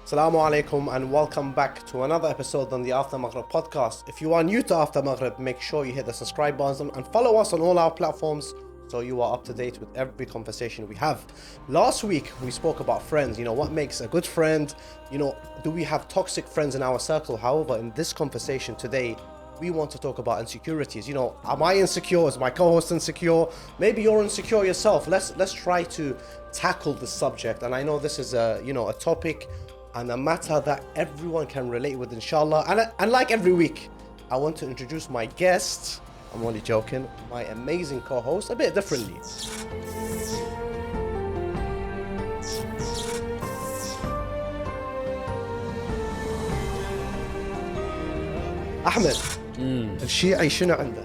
Assalamu alaikum and welcome back to another episode on the After Maghrib Podcast. If you are new to After Maghrib, make sure you hit the subscribe button and follow us on all our platforms so you are up to date with every conversation we have. Last week, we spoke about friends, what makes a good friend, do we have toxic friends in our circle? However, in this conversation today, we want to talk about insecurities. Am I insecure? Is my co-host insecure? Maybe you're insecure yourself. Let's try to tackle this subject. And I know this is a topic and a matter that everyone can relate with, inshallah. And like every week, I want to introduce my guest. I'm only joking. My amazing co-host, a bit differently. أحمد الشيعي شنو عنده؟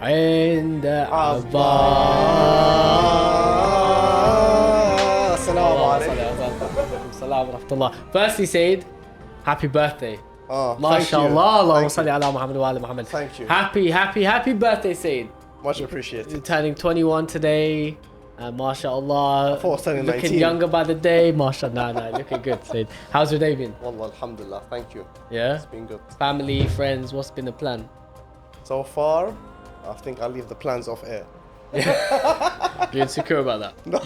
عنده عباس. السلام عليكم. السلام ورحمة الله. Firstly, Sayed, happy birthday. ما thank شاء you. الله. اللهم صل على محمد وآل محمد. Thank you. Happy birthday, Sayed. Much appreciated. You're turning 21 today. MashaAllah. I thought I was turning looking 19. younger by the day. MashaAllah. No, looking good, Sayed. How's your day been? Wallah, alhamdulillah. Thank you. Yeah? It's been good. Family, friends, what's been the plan? So far, I think I'll leave the plans off air. You're insecure about that? No.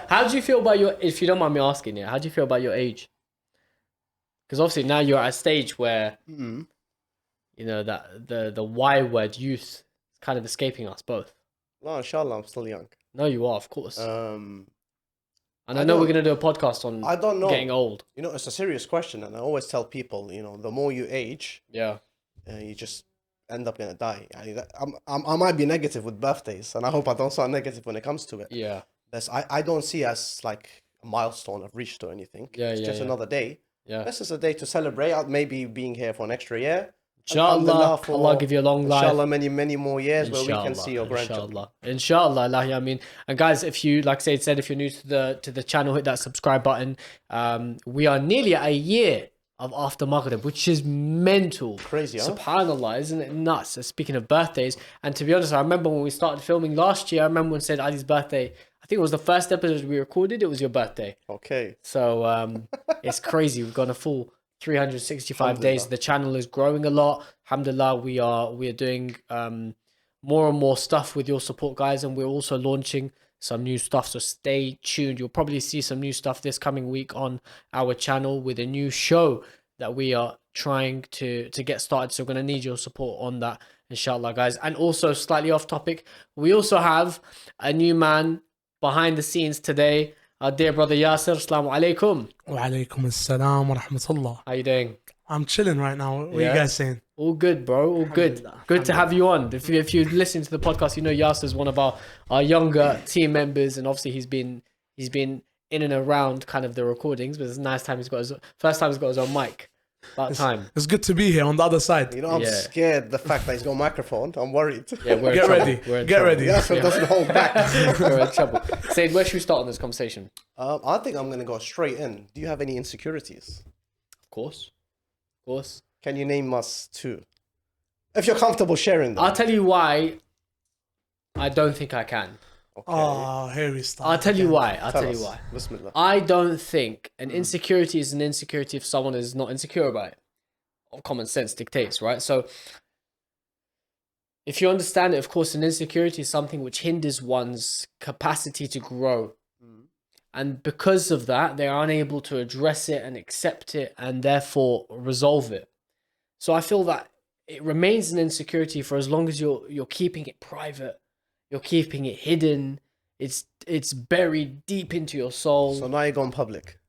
How do you feel about your, if you don't mind me asking, how do you feel about your age? Because obviously now you're at a stage where, that the Y word, youth, is kind of escaping us both. No, inshallah, I'm still young. No, you are, of course. And I know we're going to do a podcast on I don't know. getting old. It's a serious question, and I always tell people, the more you age, you just end up gonna die. I might be negative with birthdays, and I hope I don't sound negative when it comes to it. Yeah. I don't see as like a milestone I've reached or anything. It's just another day. Yeah. This is a day to celebrate. Maybe being here for an extra year. Inshallah, Allah give you a long life. Inshallah, many more years where we can see your grandchildren. Inshallah, I mean, and guys, if you, like Sayed said, if you're new to the channel, hit that subscribe button. We are nearly at a year of After Maghrib, which is mental. Crazy, huh? SubhanAllah, isn't it nuts? So speaking of birthdays, and to be honest, I remember when we started filming last year, I remember when Sayed Ali's birthday, I think it was the first episode we recorded, it was your birthday. Okay. So it's crazy. We've gone a full 365 days. The channel is growing a lot. Alhamdulillah, we are doing more and more stuff with your support, guys, and we're also launching some new stuff, so stay tuned. You'll probably see some new stuff this coming week on our channel with a new show that we are trying to get started, so we're going to need your support on that, inshallah, guys. And also, slightly off topic, we also have a new man behind the scenes today, our dear brother Yasser. Assalamu alaikum. Wa alaikum assalam wa rahmatullah. How you doing? I'm chilling right now. What are you guys saying? All good, bro. All good. Good to have you on. If you listen to the podcast, Yasser is one of our younger team members, and obviously he's been in and around kind of the recordings. But it's a nice time he's got his own mic. About time. It's good to be here on the other side. I'm scared the fact that he's got a microphone. I'm worried. Yeah, we're Get ready. Get ready. Yeah, so it doesn't hold back. We're in trouble. Sayed, where should we start on this conversation? I think I'm going to go straight in. Do you have any insecurities? Of course. Can you name us two? If you're comfortable sharing them. I'll tell you why I don't think I can. Okay. Oh, here we start. I'll tell you why. Tell us. Bismillah. I don't think an insecurity is an insecurity if someone is not insecure about it. Common sense dictates, right? So if you understand it, of course, an insecurity is something which hinders one's capacity to grow. And because of that, they're unable to address it and accept it and therefore resolve it. So I feel that it remains an insecurity for as long as you're keeping it private, you're keeping it hidden, it's buried deep into your soul. So now you're going public.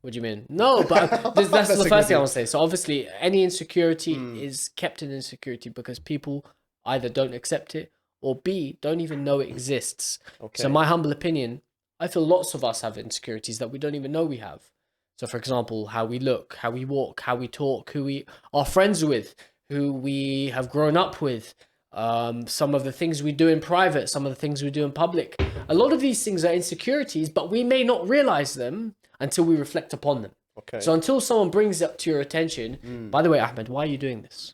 What do you mean? No, but that's the first thing I want to say. So obviously, any insecurity is kept an insecurity because people either don't accept it or B, don't even know it exists. Okay. So my humble opinion, I feel lots of us have insecurities that we don't even know we have. So for example, how we look, how we walk, how we talk, who we are friends with, who we have grown up with, some of the things we do in private, some of the things we do in public. A lot of these things are insecurities, but we may not realize them until we reflect upon them. Okay. So until someone brings it to your attention, by the way, Ahmed, why are you doing this?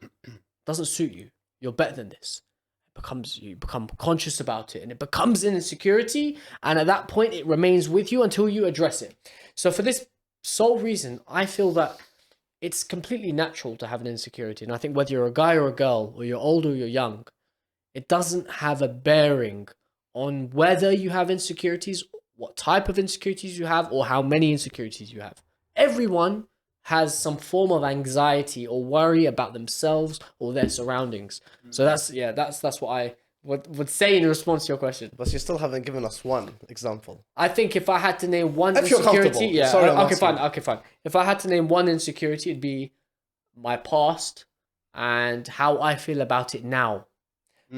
Doesn't suit you. You're better than this. You become conscious about it, and it becomes an insecurity. And at that point, it remains with you until you address it. So for this sole reason I feel that it's completely natural to have an insecurity. And I think whether you're a guy or a girl, or you're old or you're young, it doesn't have a bearing on whether you have insecurities, what type of insecurities you have, or how many insecurities you have. Everyone has some form of anxiety or worry about themselves or their surroundings. So that's what I would say in response to your question. But you still haven't given us one example. I think if I had to name one If you're insecurity, comfortable. yeah, Sorry, I'm okay, asking. fine, okay, fine. If I had to name one insecurity, it'd be my past and how I feel about it now.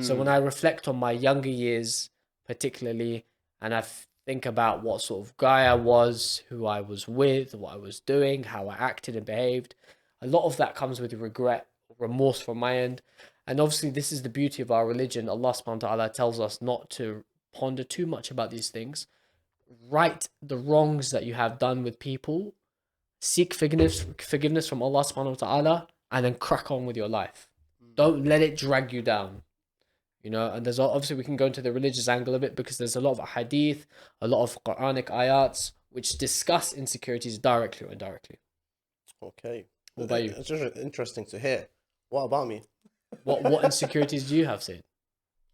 So when I reflect on my younger years, particularly, and I think about what sort of guy I was, who I was with, what I was doing, how I acted and behaved, a lot of that comes with regret, remorse from my end. And obviously, this is the beauty of our religion. Allah subhanahu wa ta'ala tells us not to ponder too much about these things. Right the wrongs that you have done with people, seek forgiveness from Allah subhanahu wa ta'ala, and then crack on with your life. Don't let it drag you down. You know, and there's obviously we can go into the religious angle of it because there's a lot of hadith, a lot of Quranic ayats which discuss insecurities directly or indirectly. Okay. What about you? It's just interesting to hear. What about me? What insecurities do you have, Sid?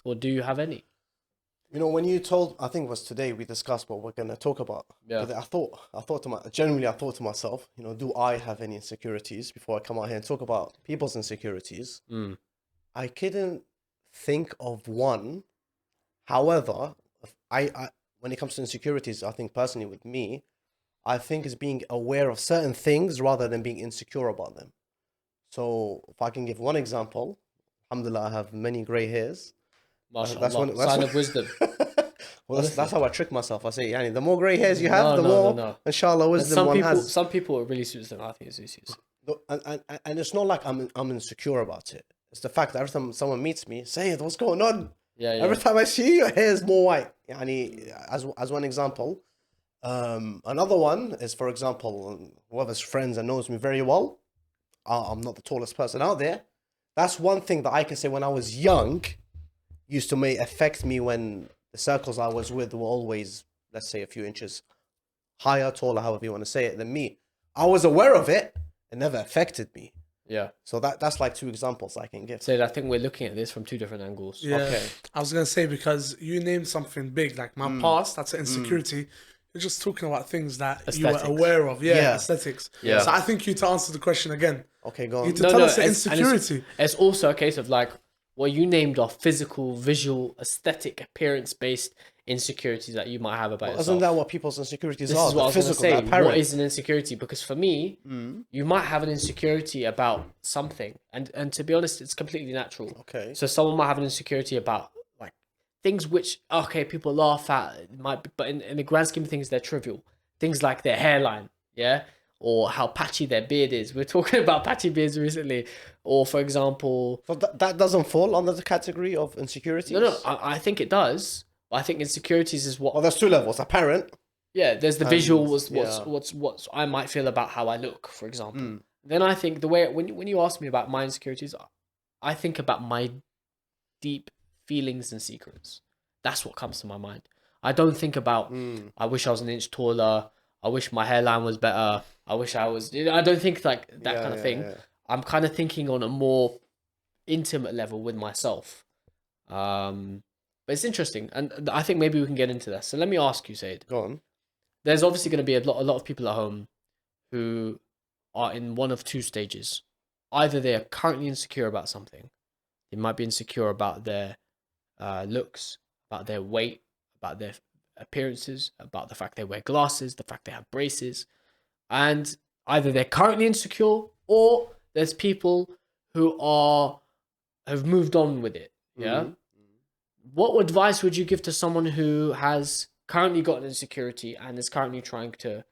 Or do you have any? You know, when you told, I think it was today we discussed what we're gonna talk about. Yeah. But I thought to myself, you know, do I have any insecurities before I come out here and talk about people's insecurities? I couldn't think of one. However, I when it comes to insecurities, I think personally with me, I think is being aware of certain things rather than being insecure about them. So if I can give one example, alhamdulillah, I have many grey hairs. MashaAllah, sign of wisdom. Well, that's how I trick myself. I say, yani, the more grey hairs you have, the more, inshallah, wisdom some one people, has. Some people it really suits them. I think it suits you. And it's not like I'm insecure about it. It's the fact that every time someone meets me, Sayed, what's going on? Yeah. Every time I see you, your hair is more white. Yani, as one example. Another one is, for example, whoever's friends and knows me very well, I'm not the tallest person out there. That's one thing that I can say when I was young used to may affect me when the circles I was with were always, let's say, a few inches higher, taller, however you want to say it, than me. I was aware of it. It never affected me. Yeah. So that's like two examples I can give. So I think we're looking at this from two different angles. Yeah. Okay. I was gonna say, because you named something big, like my past, that's an insecurity. You're just talking about things that Aesthetics. you were aware of. Yeah, Yeah. aesthetics. Yeah. So I think you to answer the question again. Okay, go on. You to tell us the and insecurity. it's also a case of like what you named are physical, visual, aesthetic, appearance-based insecurities that you might have about yourself. Isn't that what people's insecurities This are? is what I was going to physical, say. the apparent. What is an insecurity? Because for me, you might have an insecurity about something, and to be honest, it's completely natural. Okay. So someone might have an insecurity about like things which people laugh at. It might be, but in the grand scheme of things, they're trivial. Things like their hairline, yeah, or how patchy their beard is. We're talking about patchy beards recently, or for example, So that doesn't fall under the category of insecurities? no, I think it does. I think insecurities is what. Well, there's two levels. Apparent. Yeah, there's the And, visual. yeah. What's I might feel about how I look, for example. Then I think the way when you ask me about my insecurities, I think about my deep feelings and secrets. That's what comes to my mind. I don't think about I wish I was an inch taller. I wish my hairline was better. I wish I was. I don't think like that kind of thing. Yeah. I'm kind of thinking on a more intimate level with myself. But it's interesting, and I think maybe we can get into that. So let me ask you, Said. Go on. There's obviously going to be a lot of people at home who are in one of two stages. Either they are currently insecure about something. They might be insecure about their looks, about their weight, about their appearances, about the fact they wear glasses, the fact they have braces. And either they're currently insecure or there's people who have moved on with it. Yeah. What advice would you give to someone who has currently got an insecurity and is currently trying to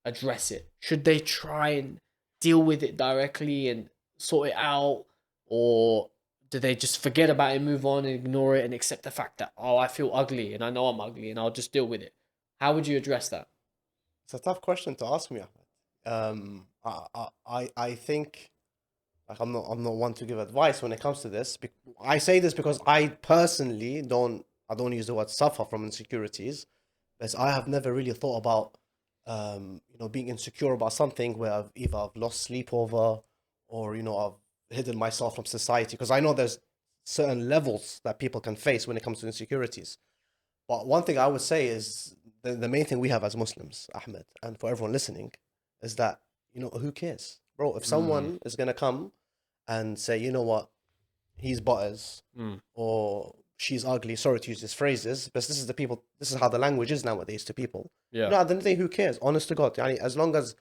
address it? Should they try and deal with it directly and sort it out, or do they just forget about it, move on and ignore it and accept the fact that, oh, I feel ugly and I know I'm ugly and I'll just deal with it? How would you address that? It's a tough question to ask me. I think like I'm not one to give advice when it comes to this. I say this because I personally don't use the word suffer from insecurities, but I have never really thought about being insecure about something where I've lost sleep over, or I've hidden myself from society, because I know there's certain levels that people can face when it comes to insecurities. But one thing I would say is the main thing we have as Muslims, Ahmed, and for everyone listening, is that, who cares? Bro, if someone is going to come and say, you know what, he's butters, or she's ugly, sorry to use these phrases, but this is how the language is nowadays to people. Yeah. At the end of the day, who cares? Honest to God. Yani, as long as,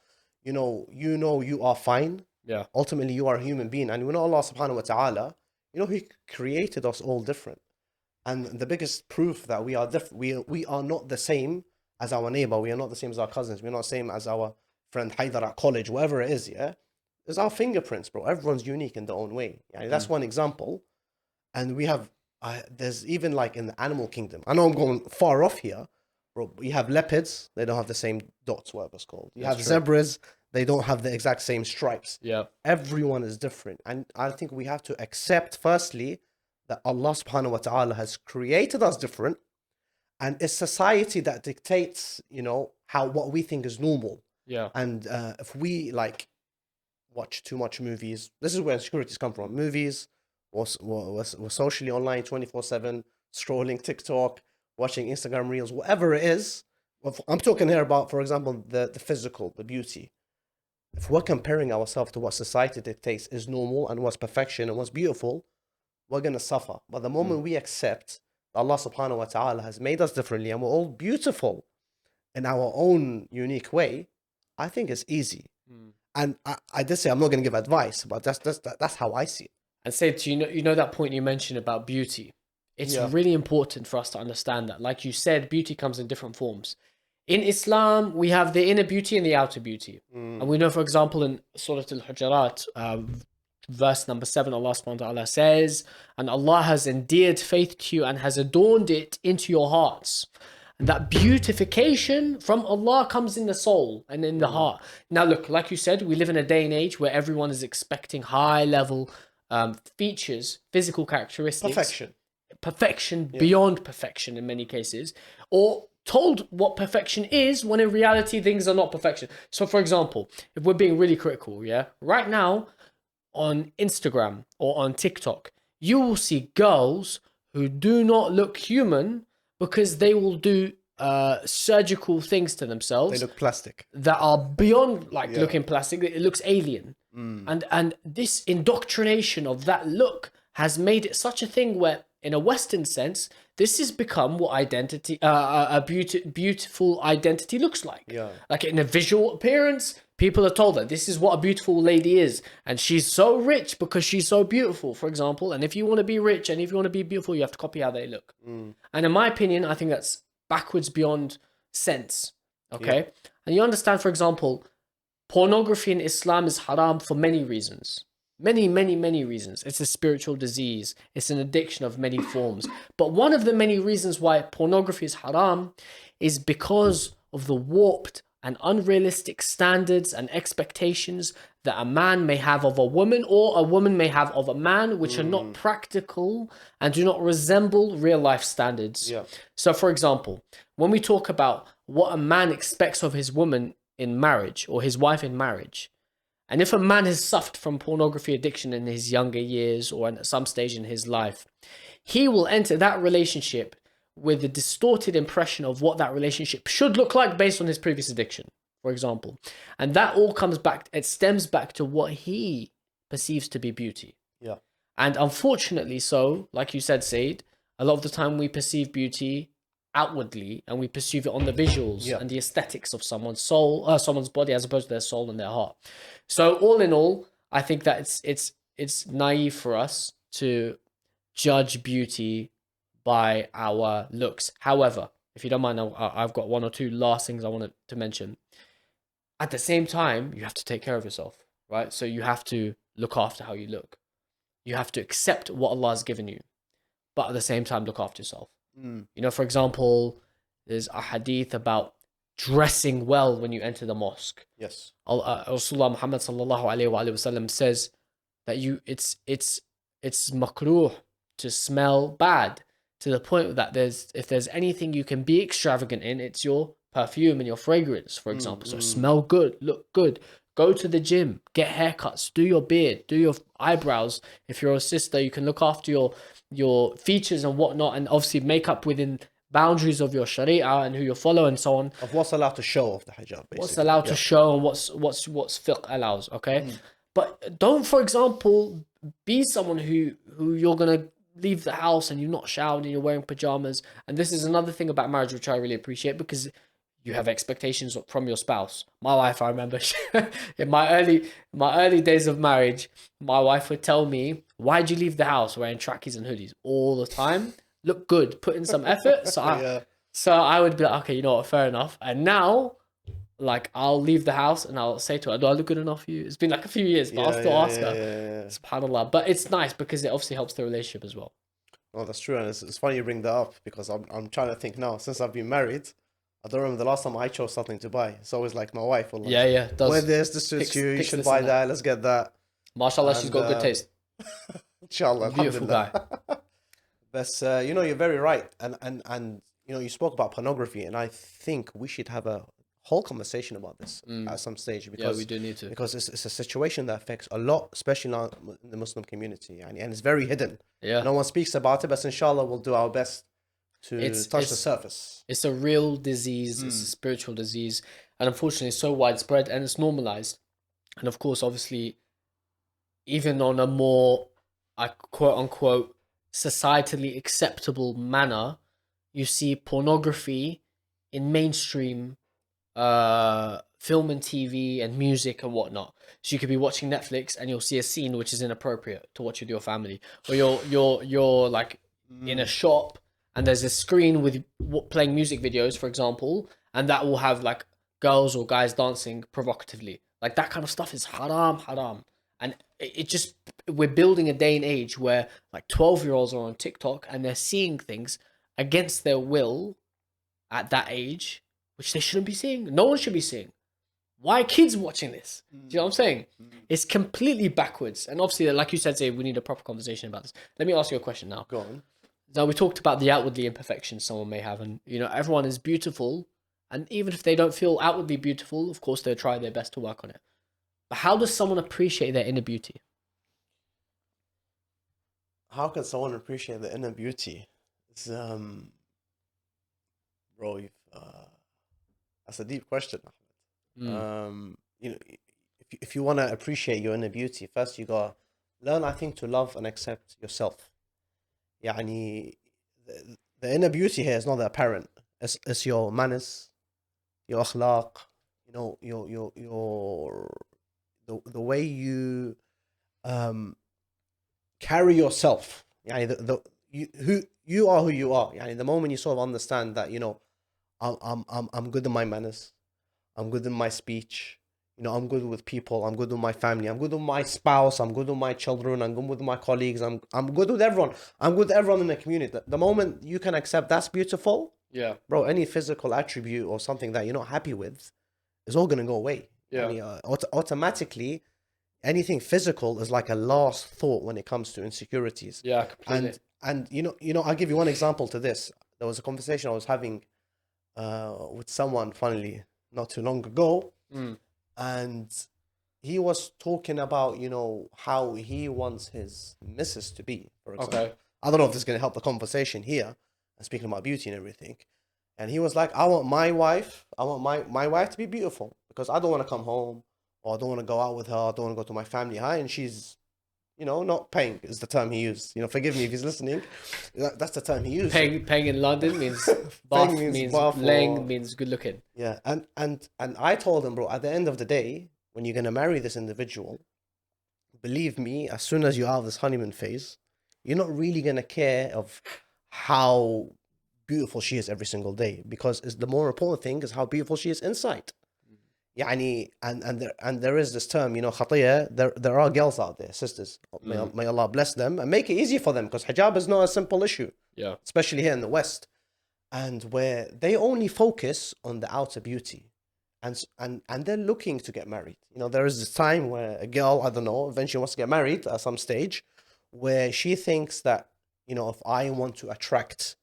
you are fine. Yeah. Ultimately, you are a human being. And we know Allah subhanahu wa ta'ala, He created us all different. And the biggest proof that we are different, we are not the same as our neighbor. We are not the same as our cousins. We're not the same as our friend Haidar at college, whatever it is, yeah? It's our fingerprints, bro. Everyone's unique in their own way. Yani, that's one example. And we have, there's even like in the animal kingdom. I know I'm going far off here, bro. You have leopards, they don't have the same dots, whatever it's called. You have zebras, they don't have the exact same stripes. Yeah. Everyone is different. And I think we have to accept, firstly, that Allah subhanahu wa ta'ala has created us different. And it's society that dictates, what we think is normal. Yeah. And if we watch too much movies, this is where insecurities come from. Movies, we're socially online 24/7, scrolling TikTok, watching Instagram reels, whatever it is. I'm talking here about, for example, the physical, the beauty. If we're comparing ourselves to what society dictates is normal and what's perfection and what's beautiful, we're going to suffer. But the moment we accept that Allah subhanahu wa ta'ala has made us differently and we're all beautiful in our own unique way, I think it's easy. And I did say I'm not going to give advice, but that's how I see it. And Sayed, you know that point you mentioned about beauty. It's really important for us to understand that. Like you said, beauty comes in different forms. In Islam, we have the inner beauty and the outer beauty. And we know, for example, in Surah Al-Hujurat, verse number 7, Allah subhanahu wa ta'ala says, and Allah has endeared faith to you and has adorned it into your hearts. And that beautification from Allah comes in the soul and in the heart. Now, look, like you said, we live in a day and age where everyone is expecting high level features, physical characteristics. Perfection beyond perfection in many cases, or told what perfection is when in reality things are not perfection. So, for example, if we're being really critical, right now on Instagram or on TikTok, you will see girls who do not look human because they will do surgical things to themselves. They look plastic. That are beyond looking plastic. It looks alien. And this indoctrination of that look has made it such a thing where, in a Western sense, this has become what identity, a beautiful identity looks like. Yeah. Like in a visual appearance, people are told that this is what a beautiful lady is. And she's so rich because she's so beautiful, for example. And if you want to be rich and if you want to be beautiful, you have to copy how they look. And in my opinion, I think that's backwards beyond sense. Okay. Yeah. And you understand, for example, pornography in Islam is haram for many reasons. Many reasons. It's a spiritual disease. It's an addiction of many forms. But one of the many reasons why pornography is haram is because of the warped and unrealistic standards and expectations that a man may have of a woman or a woman may have of a man, which are not practical and do not resemble real life standards. Yeah. So, for example, when we talk about what a man expects of his woman in marriage or his wife in marriage, and if a man has suffered from pornography addiction in his younger years or at some stage in his life, he will enter that relationship with a distorted impression of what that relationship should look like based on his previous addiction, for example. And that all comes back, it stems back to what he perceives to be beauty. Yeah. And unfortunately so, like you said, Sayed, a lot of the time we perceive beauty outwardly and we perceive it on the visuals and the aesthetics of someone's soul, someone's body, as opposed to their soul and their heart. So all in all, I think that it's naive for us to judge beauty by our looks. However, if you don't mind, I've got one or two last things I wanted to mention. At the same time, you have to take care of yourself, right? So you have to look after how you look. You have to accept what Allah has given you, but at the same time, look after yourself. You know, for example, there's a hadith about dressing well when you enter the mosque. Yes. Rasulullah Muhammad sallallahu alayhi wa sallam says that it's makruh to smell bad, to the point that if there's anything you can be extravagant in, it's your perfume and your fragrance, for example. So smell good, look good. Go to the gym, get haircuts, do your beard, do your eyebrows. If you're a sister, you can look after your features and whatnot, and obviously makeup within boundaries of your sharia and who you follow and so on. Of what's allowed to show off the hijab, basically. What's allowed to show and what's fiqh allows, okay? But don't, for example, be someone who you're gonna leave the house and you're not showered and you're wearing pajamas. And this is another thing about marriage which I really appreciate, because you have expectations from your spouse. My wife, I remember, in my early days of marriage, my wife would tell me, "Why'd you leave the house wearing trackies and hoodies all the time? Look good, put in some effort." So I would be like, okay, you know what, fair enough. And now, like, I'll leave the house and I'll say to her, "Do I look good enough for you?" It's been like a few years, but I'll still ask her. SubhanAllah. But it's nice because it obviously helps the relationship as well. Oh, that's true. And it's funny you bring that up, because I'm trying to think now, since I've been married, I don't remember the last time I chose something to buy. It's always like my wife will like, wear this suits you, you should buy that, let's get that. MashaAllah, she's got good taste. Inshallah, beautiful guy. But you're very right. And you spoke about pornography, and I think we should have a whole conversation about this at some stage, because we do need to, because it's a situation that affects a lot, especially now in the Muslim community, and it's very hidden. No one speaks about it, but inshallah we'll do our best to touch the surface. It's a real disease. It's a spiritual disease, and unfortunately it's so widespread and it's normalized. And of course, obviously, even on a more quote unquote societally acceptable manner, you see pornography in mainstream film and TV and music and whatnot. So you could be watching Netflix and you'll see a scene which is inappropriate to watch with your family, or you're like in a shop and there's a screen with playing music videos, for example, and that will have like girls or guys dancing provocatively. Like that kind of stuff is haram. And it just, we're building a day and age where like 12-year-olds are on TikTok and they're seeing things against their will at that age, which they shouldn't be seeing. No one should be seeing. Why are kids watching this? Do you know what I'm saying? It's completely backwards. And obviously, like you said, we need a proper conversation about this. Let me ask you a question now. Go on. Now, we talked about the outwardly imperfections someone may have, and everyone is beautiful, and even if they don't feel outwardly beautiful, of course they'll try their best to work on it. But how does someone appreciate their inner beauty? How can someone appreciate the inner beauty? It's, bro, that's a deep question. If you want to appreciate your inner beauty, first you gotta learn, I think, to love and accept yourself. The inner beauty here is not the apparent. It's your manners, your akhlaq, the way you carry yourself. Who you are, who you are. The moment you sort of understand that, I'm good in my manners, I'm good in my speech, I'm good with people, I'm good with my family, I'm good with my spouse, I'm good with my children, I'm good with my colleagues, I'm good with everyone. I'm good with everyone in the community. The moment you can accept that's beautiful, bro, any physical attribute or something that you're not happy with is all gonna go away. Automatically, anything physical is like a last thought when it comes to insecurities. Completely. And I'll give you one example to this. There was a conversation I was having with someone, funnily, not too long ago, and he was talking about how he wants his missus to be, for example. Okay. I don't know if this is going to help the conversation here, speaking about beauty and everything. And he was like, I want my wife to be beautiful, because I don't want to come home, or I don't want to go out with her, I don't want to go to my family high, and she's not paying is the term he used. Forgive me if he's listening. That's the term he used. Paying in London means bath, means laying, means good looking. Yeah, and I told him, bro, at the end of the day, when you're gonna marry this individual, believe me, as soon as you're out of this honeymoon phase, you're not really gonna care of how beautiful she is every single day, because the more important thing is how beautiful she is inside. And there is this term, khatiya. There are girls out there, sisters. May Allah bless them and make it easy for them, because hijab is not a simple issue. Especially here in the West, and where they only focus on the outer beauty, and they're looking to get married. There is this time where a girl, I don't know, eventually wants to get married at some stage, where she thinks that if I want to attract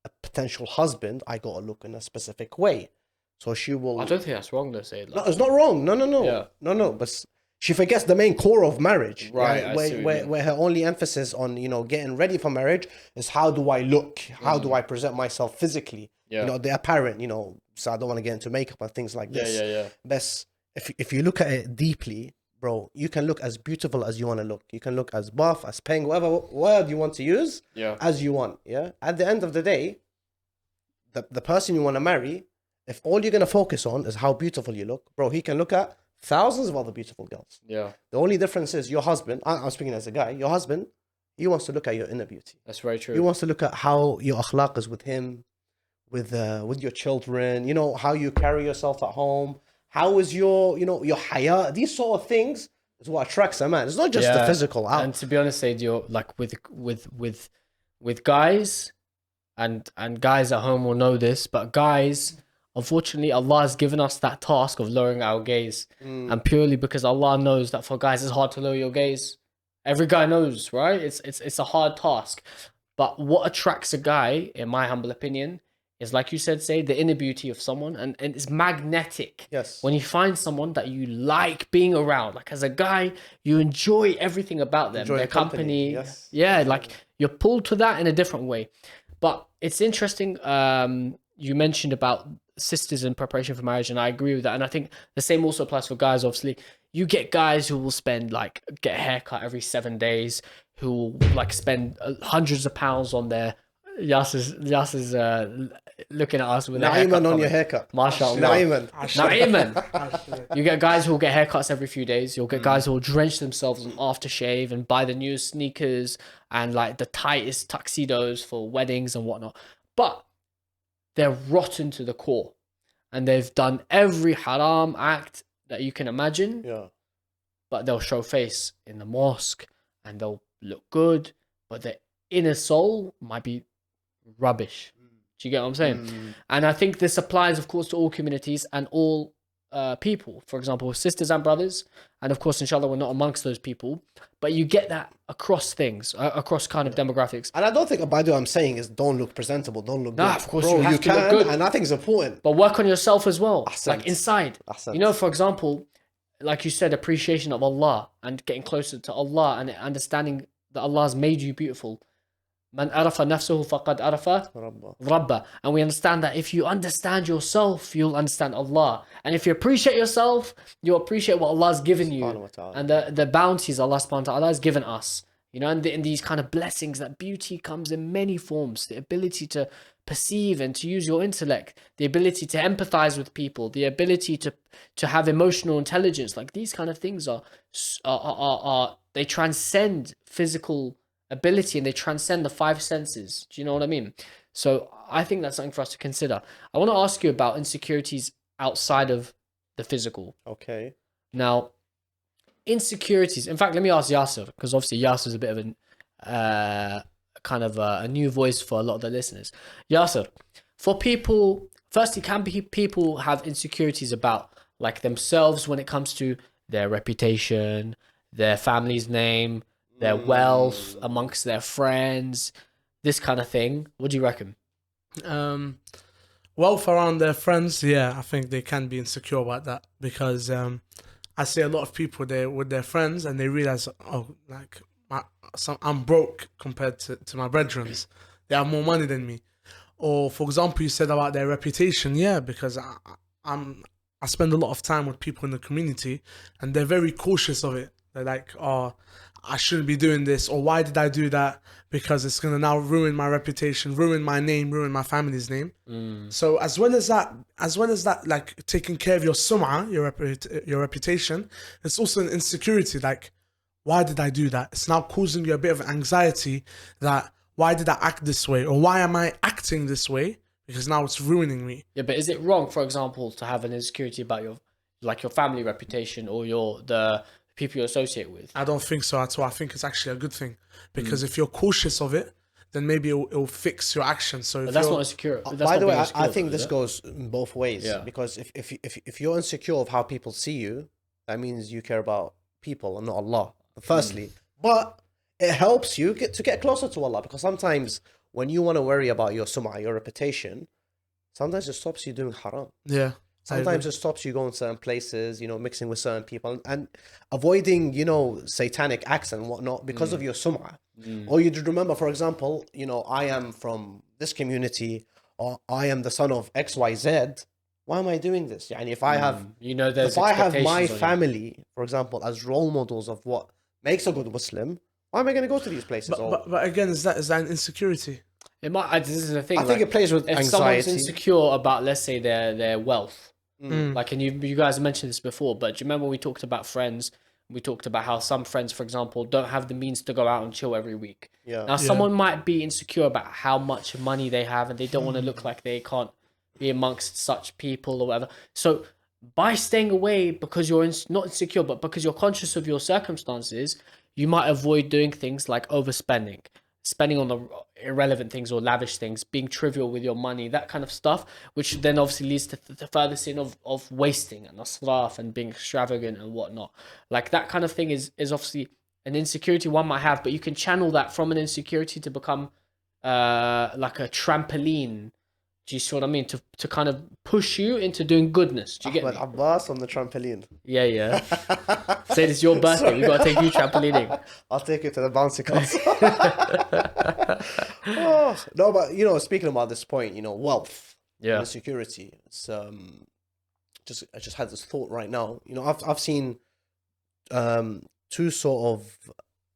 a potential husband, I gotta look in a specific way. So she will. I don't think that's wrong though, Sayed. No, it's not wrong. No. Yeah. No. But she forgets the main core of marriage. Right, Yeah? I see what you mean. Where her only emphasis on, getting ready for marriage is how do I look? How do I present myself physically? Yeah. The apparent, so I don't want to get into makeup and things like this. Yeah. But if you look at it deeply, bro, you can look as beautiful as you want to look. You can look as buff, as pink, whatever word you want to use, as you want. Yeah. At the end of the day, the person you want to marry, if all you're gonna focus on is how beautiful you look, bro, he can look at thousands of other beautiful girls. Yeah. The only difference is your husband. I'm speaking as a guy. Your husband, he wants to look at your inner beauty. That's very true. He wants to look at how your akhlaq is with him, with your children. How you carry yourself at home. How is your haya? These sort of things is what attracts a man. It's not just the physical out. And to be honest, Said, you're like with guys, and guys at home will know this, but guys, unfortunately, Allah has given us that task of lowering our gaze, and purely because Allah knows that for guys it's hard to lower your gaze. Every guy knows, right? It's a hard task, but what attracts a guy, in my humble opinion, is, like you said, say, the inner beauty of someone, and it's magnetic. Yes. When you find someone that you like being around, like as a guy, you enjoy everything about them, Enjoy their the company, company. yes. Yeah, like you're pulled to that in a different way. But it's interesting. You mentioned about sisters in preparation for marriage, and I agree with that. And I think the same also applies for guys. Obviously, you get guys who will get a haircut every 7 days, who will spend hundreds of pounds on their. Yasser's looking at us with a haircut. Naiman on your haircut. MashaAllah. Naiman. You get guys who will get haircuts every few days. You'll get guys who will drench themselves in aftershave and buy the newest sneakers and the tightest tuxedos for weddings and whatnot. But they're rotten to the core, and they've done every haram act that you can imagine. Yeah. But they'll show face in the mosque and they'll look good, but their inner soul might be rubbish. Do you get what I'm saying? And I think this applies, of course, to all communities and all people. For example, sisters and brothers, and of course, inshallah, we're not amongst those people. But you get that across things, across kind of demographics. And I don't think by the way I'm saying is don't look presentable, don't look good. Of course, bro, you have to look good. And I think it's important. But work on yourself as well, Ahsant. like inside. Ahsant. For example, like you said, appreciation of Allah and getting closer to Allah and understanding that Allah has made you beautiful. Man arafa nafsuhu faqad arafa rabba. And we understand that if you understand yourself, you'll understand Allah. And if you appreciate yourself, you'll appreciate what Allah has given you. And the bounties Allah subhanahu wa ta'ala has given us. And in these kind of blessings, that beauty comes in many forms. The ability to perceive and to use your intellect, the ability to empathize with people, the ability to have emotional intelligence. Like these kind of things are they transcend physical ability and they transcend the five senses. Do you know what I mean? So I think that's something for us to consider. I want to ask you about insecurities outside of the physical. Okay. Now, insecurities. In fact, let me ask Yasser, because obviously Yasser is a bit of a new voice for a lot of the listeners. Yasser, for people, firstly, can people have insecurities about themselves when it comes to their reputation, their family's name, their wealth amongst their friends, this kind of thing? What do you reckon? Wealth around their friends, I think they can be insecure about that, because I see a lot of people there with their friends and they realize, I'm broke compared to my brethrens. They have more money than me. Or, for example, you said about their reputation, because I spend a lot of time with people in the community and they're very cautious of it. They're like, I shouldn't be doing this, or why did I do that? Because it's going to now ruin my reputation, ruin my name, ruin my family's name. So as well as that, like taking care of your sum'ah, your reputation, it's also an insecurity. Like, why did I do that? It's now causing you a bit of anxiety that why did I act this way? Or why am I acting this way? Because now it's ruining me. Yeah, but is it wrong, for example, to have an insecurity about your family reputation or the people you associate with? I don't think so at all. I think it's actually a good thing, because if you're cautious of it, then maybe it'll fix your actions. So that's not insecure. By the way, I think this goes in both ways. Yeah. Because if you're insecure of how people see you, that means you care about people and not Allah. Firstly, but it helps you get closer to Allah, because sometimes when you want to worry about your sum'ah, your reputation, sometimes it stops you doing haram. Yeah. Sometimes it stops you going certain places, mixing with certain people and avoiding, satanic acts and whatnot because of your sum'ah. Or you remember, for example, I am from this community, or I am the son of XYZ. Why am I doing this? And if I have, there's if I have my expectations on you. family, for example, as role models of what makes a good Muslim, why am I going to go to these places? But again, is that an insecurity? It might. This is the thing. I think it plays with if anxiety. someone's insecure about, let's say, their wealth, Mm. like, and you guys mentioned this before, but do you remember we talked about friends? We talked about how some friends, for example, don't have the means to go out and chill every week. Yeah. Now, someone might be insecure about how much money they have, and they don't want to look like they can't be amongst such people or whatever. So, by staying away because you're not insecure, but because you're conscious of your circumstances, you might avoid doing things like overspending, spending on the irrelevant things or lavish things, being trivial with your money, that kind of stuff, which then obviously leads to the further sin of wasting and asraf and being extravagant and whatnot. Like, that kind of thing is obviously an insecurity one might have, but you can channel that from an insecurity to become like a trampoline. Do you see what I mean? To kind of push you into doing goodness. Do you get Ahmed me? Abbas on the trampoline. Yeah. Say it's your birthday. We got to take you trampolining. I'll take you to the bouncy castle. No, but speaking about this point, wealth, Yeah. and security. It's I just had this thought right now. I've seen two sort of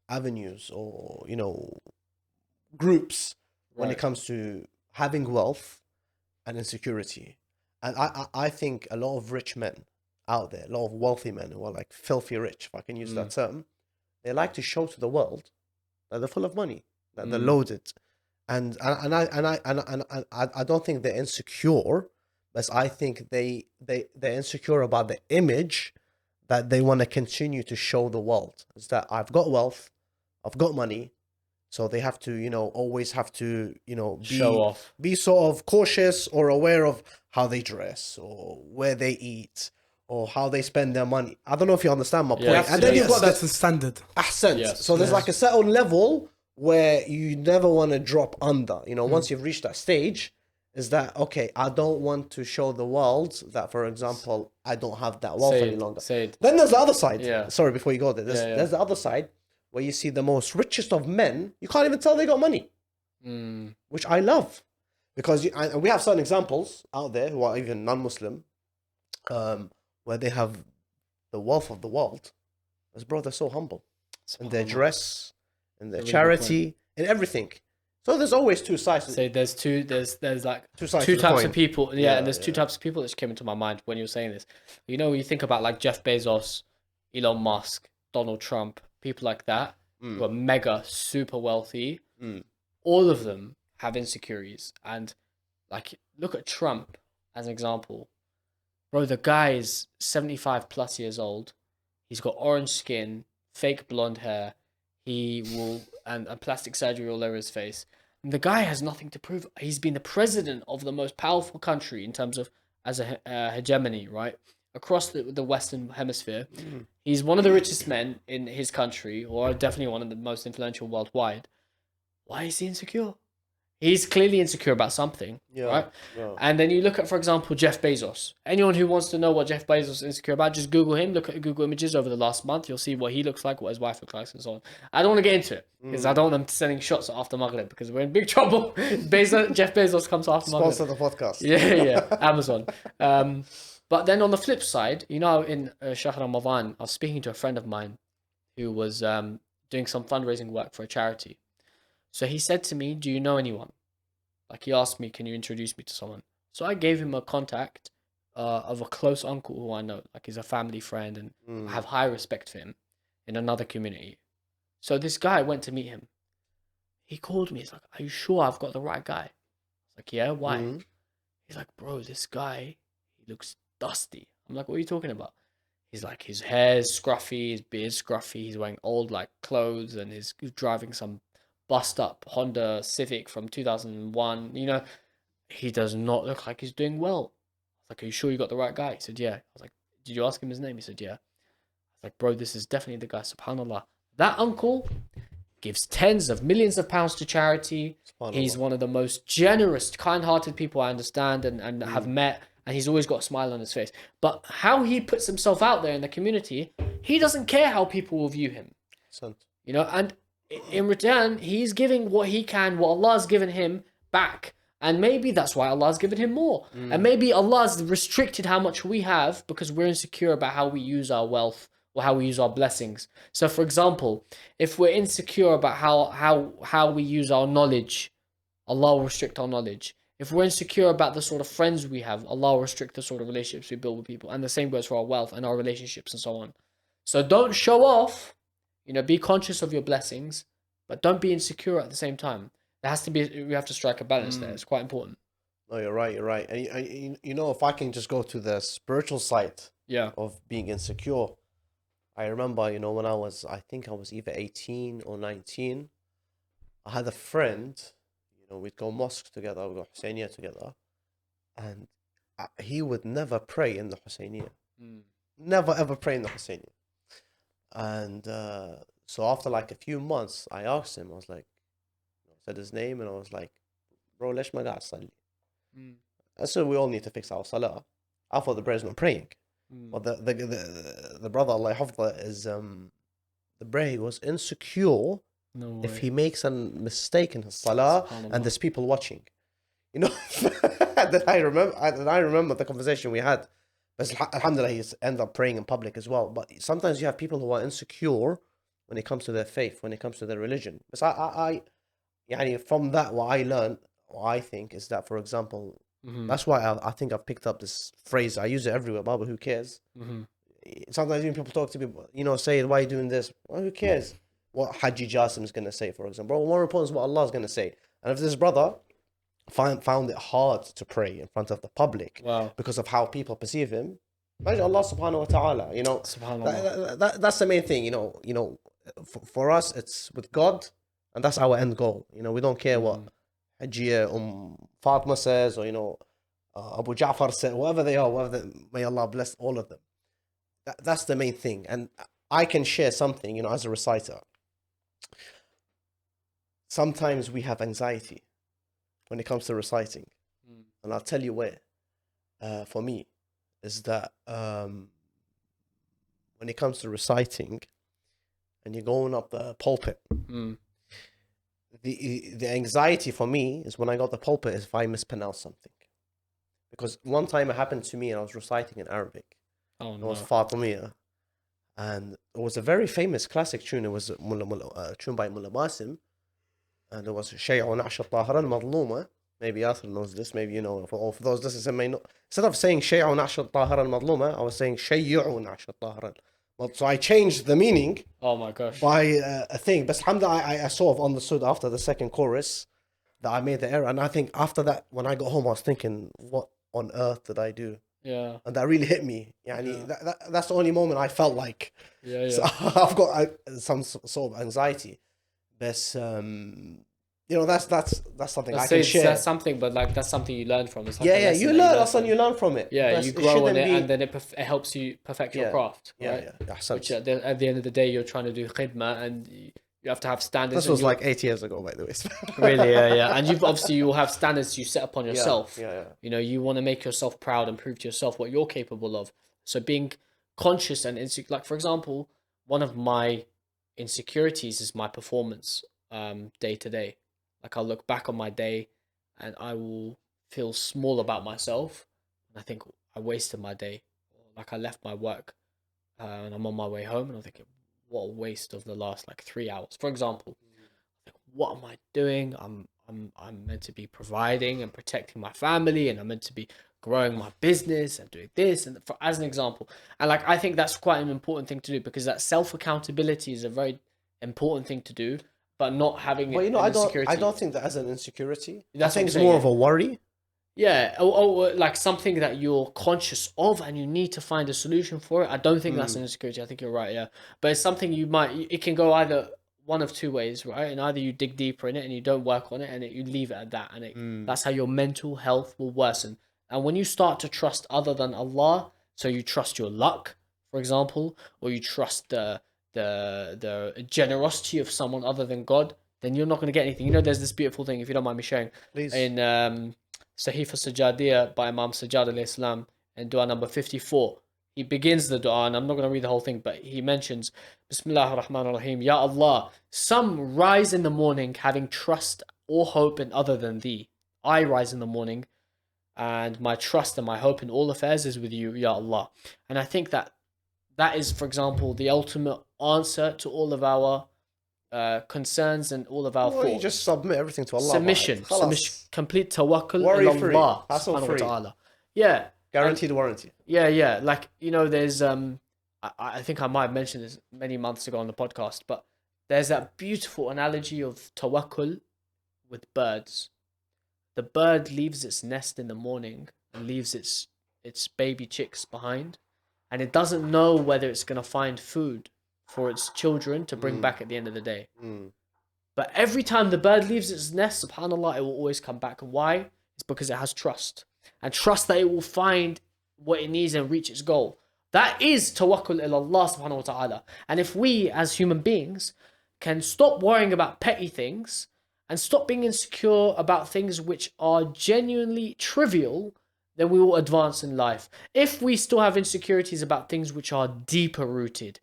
avenues or groups when it comes to having wealth and insecurity. And I think a lot of rich men out there, a lot of wealthy men who are like filthy rich, if I can use that term, they like to show to the world that they're full of money, that they're loaded. And I don't think they're insecure, but I think they're insecure about the image that they want to continue to show the world. Is that I've got wealth, I've got money, so they have to, always have to, Show off. be sort of cautious or aware of how they dress or where they eat or how they spend their money. I don't know if you understand my point. Yes, And then you've got That's that the standard. accent. Yes, So there's like a certain level where you never want to drop under. Once you've reached that stage, is that, okay, I don't want to show the world that, for example, I don't have that wealth any longer. Sayed. Then there's the other side. Yeah. Sorry, before you go there. There's the other side where you see the most richest of men. You can't even tell they got money, which I love. Because and we have certain examples out there who are even non-Muslim, where they have the wealth of the world. As bro, they're so humble in their dress, in their charity, in everything. So there's always two sides. So there's like Two sides two to the types coin. of people. Yeah, and there's two types of people that just came into my mind when you were saying this. When you think about like Jeff Bezos, Elon Musk, Donald Trump, people like that who are mega super wealthy. All of them have insecurities, and like look at Trump as an example. Bro, the guy is 75 plus years old. He's got orange skin, fake blonde hair. He will and plastic surgery all over his face. And the guy has nothing to prove. He's been the president of the most powerful country in terms of as a hegemony, right? Across the Western Hemisphere. He's one of the richest men in his country, or definitely one of the most influential worldwide. Why is he insecure? He's clearly insecure about something, right? Yeah. And then you look at, for example, Jeff Bezos. Anyone who wants to know what Jeff Bezos is insecure about, just Google him. Look at Google images over the last month. You'll see what he looks like, what his wife looks like, and so on. I don't want to get into it because I don't want them sending shots at After Maghrib because we're in big trouble. Jeff Bezos comes to After Maghrib. Sponsor the podcast. Yeah, Amazon. But then on the flip side, in Shahr Ramadan, I was speaking to a friend of mine who was doing some fundraising work for a charity. So he said to me, do you know anyone? Like he asked me, can you introduce me to someone? So I gave him a contact of a close uncle who I know. Like he's a family friend and I have high respect for him in another community. So this guy went to meet him. He called me. He's like, are you sure I've got the right guy? I was like, yeah, why? He's like, bro, this guy, he looks dusty. I'm like, what are you talking about? He's like, his hair's scruffy, his beard's scruffy, he's wearing old like clothes and he's driving some bust up Honda Civic from 2001. He does not look like he's doing well. I was like, are you sure you got the right guy? He said, yeah. I was like, did you ask him his name? He said, yeah. I was like, bro, this is definitely the guy. SubhanAllah. That uncle gives tens of millions of pounds to charity. He's one of the most generous, kind-hearted people I understand and have met and he's always got a smile on his face. But how he puts himself out there in the community, he doesn't care how people will view him. You know, and in return, he's giving what he can, what Allah's given him back. And maybe that's why Allah's given him more. And maybe Allah's restricted how much we have because we're insecure about how we use our wealth or how we use our blessings. So for example, if we're insecure about how we use our knowledge, Allah will restrict our knowledge. If we're insecure about the sort of friends we have, Allah will restrict the sort of relationships we build with people. And the same goes for our wealth and our relationships and so on. So don't show off. You know, be conscious of your blessings, but don't be insecure at the same time. There has to be, we have to strike a balance there. It's quite important. No, you're right. You're right. And you know, if I can just go to the spiritual side of being insecure, I remember, you know, when I think I was either 18 or 19, I had a friend, you know, we'd go mosque together, we'd go Husseiniya together, and he would never pray in the Husseiniya. Never ever pray in the Husseiniya. And so after like a few months, I asked him, I was like, I said his name, and I was like, bro, lesh ma qa'ad salli. I said, we all need to fix our salah. I thought the brother's not praying. But the brother, Allah hafdha, is, the brother was insecure if he makes a mistake in his salah and there's people watching. You know, that I remember the conversation we had. But alhamdulillah, he's ended up praying in public as well. But sometimes you have people who are insecure when it comes to their faith, when it comes to their religion. But from that, what I learned, what I think is that, for example, that's why I think I've picked up this phrase. I use it everywhere, Baba, who cares? Sometimes even people talk to me, you know, say, why are you doing this? Well, who cares what Haji Jasim is going to say, for example? Bro, more important is what Allah is going to say. And if this brother found it hard to pray in front of the public because of how people perceive him, imagine Allah subhanahu wa ta'ala, you know, that's the main thing, you know, for us, it's with God, and that's our end goal. You know, we don't care what Hajia Fatima says, or, you know, Abu Ja'far said, whatever they are, may Allah bless all of them. That's the main thing. And I can share something, you know, as a reciter. Sometimes we have anxiety when it comes to reciting. And I'll tell you where. For me, is that when it comes to reciting and you're going up the pulpit, the anxiety for me is when I got the pulpit is if I mispronounce something. Because one time it happened to me and I was reciting in Arabic. Oh, no. It was Fatimiyya. And it was a very famous classic tune. It was a tune by Mullah Basim. And it was Shay'u Na'sha Tahara al-Madluma. Maybe Yasser knows this, maybe you know. For those listeners, may know. Instead of saying Shay'u Na'sha Tahara al-Madluma, I was saying Shay'u Na'sha Tahara. So I changed the meaning. Oh my gosh. By a thing. But alhamdulillah, I sort of understood after the second chorus that I made the error. And I think after that, when I got home, I was thinking, what on earth did I do? Yeah. And that really hit me. That's the only moment I felt like so I've got some sort of anxiety. But you know, that's something I can share. That's something, but like that's something you learn from. It's like you learn. That's something you learn from it. Yeah, you grow on it, and then it helps you perfect your craft. Right? Which at the end of the day, you're trying to do khidmah, and you have to have standards. This was like 8 years ago, by the way. Really, and you will have standards you set upon yourself. You know, you want to make yourself proud and prove to yourself what you're capable of. So being conscious and insecure, like for example, one of my insecurities is my performance day to day. Like I'll look back on my day and I will feel small about myself. And I think I wasted my day. Like I left my work and I'm on my way home and I'm thinking, what a waste of the last like 3 hours. For example, like, what am I doing? I'm meant to be providing and protecting my family, and I'm meant to be growing my business and doing this, and as an example. And like I think that's quite an important thing to do, because that self-accountability is a very important thing to do, but not having well, you know, I don't think that as an insecurity. I think it's more of a worry. Yeah, or like something that you're conscious of and you need to find a solution for it. I don't think that's an insecurity. I think you're right, yeah. But it's something it can go either one of two ways, right? And either you dig deeper in it and you don't work on it and you leave it at that. And that's how your mental health will worsen. And when you start to trust other than Allah, so you trust your luck, for example, or you trust the generosity of someone other than God, then you're not going to get anything. You know, there's this beautiful thing, if you don't mind me sharing, in Sahifa Sajadiyah by Imam Sajjad alayhi salam, and dua number 54. He begins the dua, and I'm not going to read the whole thing, but he mentions, Bismillah ar-Rahman ar-Rahim, Ya Allah, some rise in the morning having trust or hope in other than thee. I rise in the morning, and my trust and my hope in all affairs is with you, Ya Allah. And I think that is, for example, the ultimate answer to all of our concerns and all of our thoughts. You just submit everything to Allah. Submission, complete tawakkul Worry-free. Allah Hassle-free. subhanahu wa ta'ala. Yeah. Guaranteed warranty. Yeah. Like, there's I think I might have mentioned this many months ago on the podcast, but there's that beautiful analogy of tawakkul with birds. The bird leaves its nest in the morning and leaves its baby chicks behind, and it doesn't know whether it's going to find food for its children to bring back at the end of the day. But every time the bird leaves its nest, subhanAllah, it will always come back. And why? It's because it has trust. And trust that it will find what it needs and reach its goal. That is tawakkul ila Allah subhanahu wa ta'ala. And if we as human beings can stop worrying about petty things and stop being insecure about things which are genuinely trivial, then we will advance in life. If we still have insecurities about things which are deeper rooted,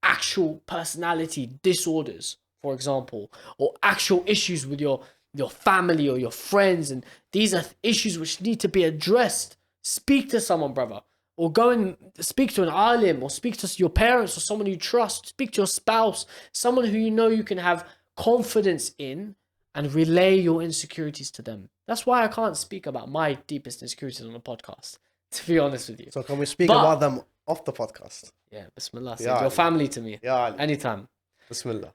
actual personality disorders, for example, or actual issues with your family or your friends, and these are issues which need to be addressed, speak to someone, brother, or go and speak to an alim, or speak to your parents or someone you trust, speak to your spouse, someone who you can have confidence in, and relay your insecurities to them. That's why I can't speak about my deepest insecurities on the podcast, to be honest with you. So can we speak about them off the podcast? Yeah, Bismillah. Your family to me. Yeah. Anytime. Bismillah.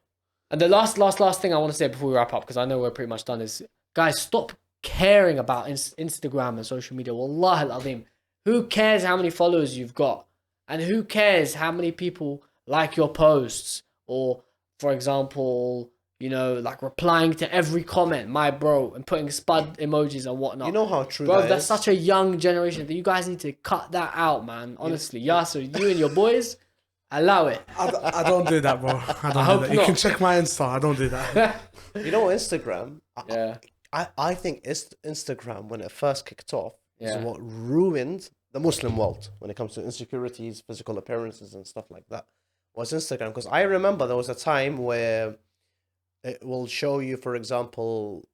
And the last thing I want to say before we wrap up, because I know we're pretty much done, is, guys, stop caring about Instagram and social media. Wallah al-azim. Who cares how many followers you've got? And who cares how many people like your posts? Or, for example, like replying to every comment, my bro, and putting spud emojis and whatnot. You know how true bro, that that's is? such a young generation that you guys need to cut that out, man. Honestly, Yasser, you and your boys, allow it. I don't do that, bro. I don't hope do that. not. You can check my Insta. I don't do that. Instagram. Yeah. I think Instagram, when it first kicked off, is Yeah. what ruined the Muslim world when it comes to insecurities, physical appearances, and stuff like that. Was Instagram, because I remember there was a time where it will show you, for example,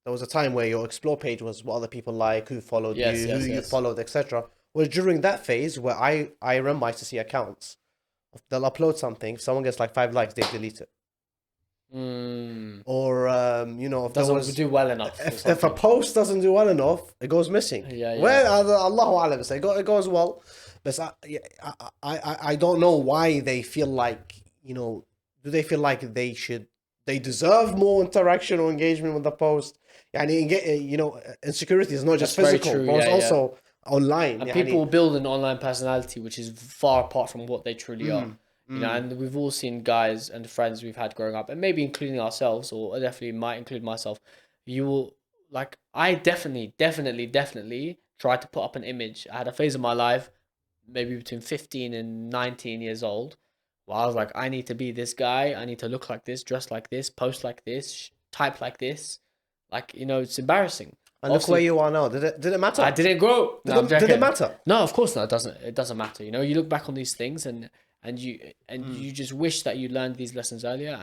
there was a time where your explore page was what other people like, who followed you, who you followed, etc. Well, during that phase where I remember I used to see accounts, they'll upload something, if someone gets like 5 likes, they delete it. Or if Doesn't do well enough. if a post doesn't do well enough, it goes missing. Yeah. Well, Allahu Alam, it goes well, but I don't know why they feel like, do they feel like they deserve more interaction or engagement with the post? Insecurity is not just That's very physical, true, but it's also online. And people build an online personality which is far apart from what they truly are. And we've all seen guys and friends we've had growing up, and maybe including ourselves, or definitely might include myself. You will, like, I definitely tried to put up an image. I had a phase of my life, maybe between 15 and 19 years old, where I was like, I need to be this guy. I need to look like this, dress like this, post like this, type like this. Like, it's embarrassing. And look where you are now. Did it matter? I didn't grow. Did it matter? No, of course not. It doesn't matter. You look back on these things and you just wish that you learned these lessons earlier.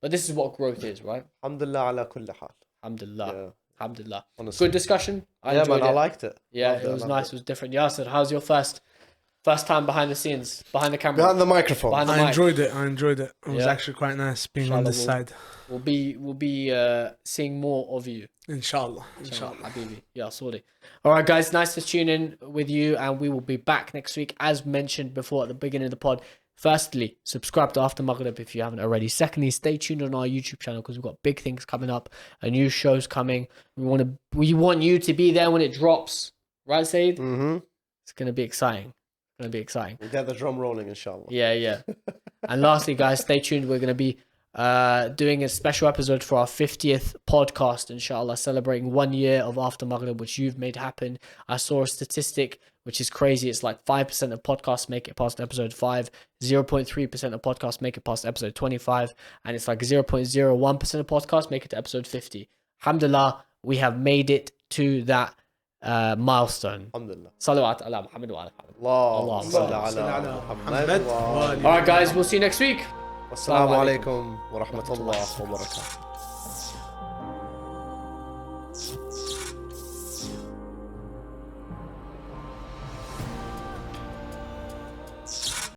But this is what growth is, right? Alhamdulillah ala kulli hal. Alhamdulillah. Yeah. Alhamdulillah. Honestly. Good discussion. I liked it. Yeah, it was nice. It was different. Yasser, how's your first time behind the scenes, behind the camera, behind the microphone? I enjoyed it. It was actually quite nice being on this side. We'll be seeing more of you. Inshallah. Habibi. Yeah, sorry. All right, guys, nice to tune in with you, and we will be back next week, as mentioned before at the beginning of the pod. Firstly, subscribe to After Maghrib if you haven't already. Secondly, stay tuned on our YouTube channel because we've got big things coming up, a new show's coming. We want you to be there when it drops, right, Sayed? Mm-hmm. It's gonna be exciting. We'll get the drum rolling, inshallah. Yeah. And lastly, guys, stay tuned. We're gonna be doing a special episode for our 50th podcast, inshallah, celebrating 1 year of After Maghrib, which you've made happen. I saw a statistic which is crazy. It's like 5% of podcasts make it past episode 5, 0.3% of podcasts make it past episode 25, and it's like 0.01% of podcasts make it to episode 50. Alhamdulillah, we have made it to that milestone. Alhamdulillah. Salawat ala Muhammad wa ala Muhammad. Allahumma Allahumma salli ala ala Muhammad wa Muhammad. All right, guys, we'll see you next week. Assalamu alaikum wa rahmatullah wa barakatuh.